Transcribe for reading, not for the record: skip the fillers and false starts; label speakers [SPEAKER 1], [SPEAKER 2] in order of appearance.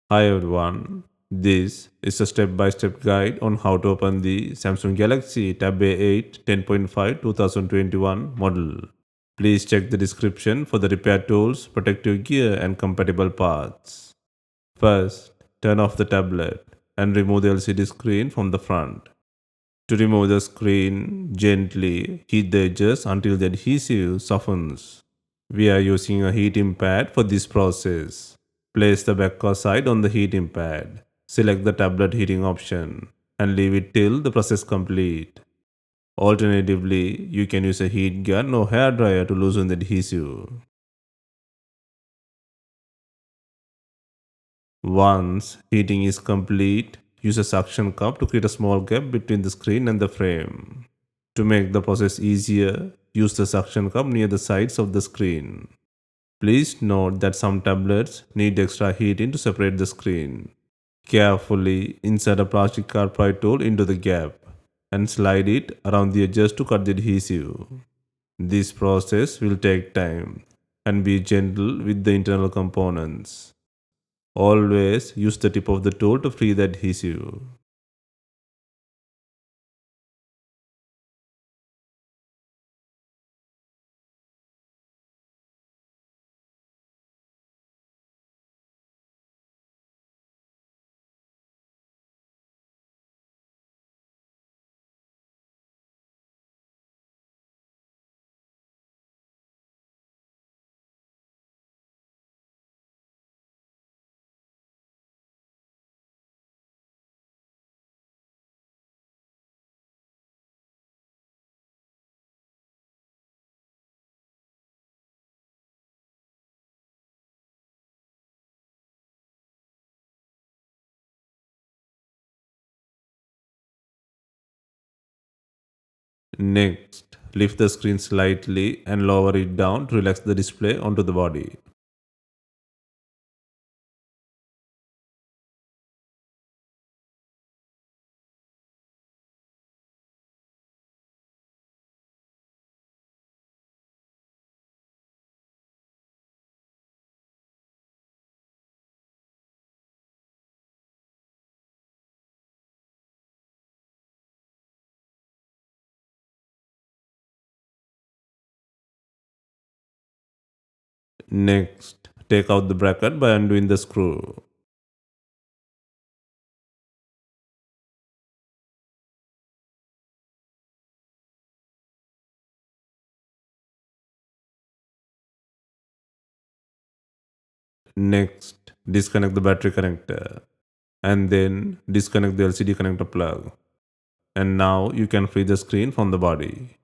[SPEAKER 1] Hi everyone, this is a step-by-step guide on how to open the Samsung Galaxy Tab A8 10.5 2021 model. Please check the description for the repair tools, protective gear and compatible parts. First, turn off the tablet and remove the LCD screen from the front. To remove the screen, gently heat the edges until the adhesive softens. We are using a heating pad for this process. Place the backer side on the heating pad. Select the tablet heating option and leave it till the process complete. Alternatively, you can use a heat gun or hair dryer to loosen the adhesive. Once heating is complete, use a suction cup to create a small gap between the screen and the frame. To make the process easier, use the suction cup near the sides of the screen. Please note that some tablets need extra heating to separate the screen. Carefully insert a plastic carbide tool into the gap and slide it around the edges to cut the adhesive. This process will take time and be gentle with the internal components. Always use the tip of the tool to free the adhesive. Next, lift the screen slightly and lower it down to relax the display onto the body. Next, take out the bracket by undoing the screw. Next, disconnect the battery connector and then disconnect the LCD connector plug. And now you can free the screen from the body.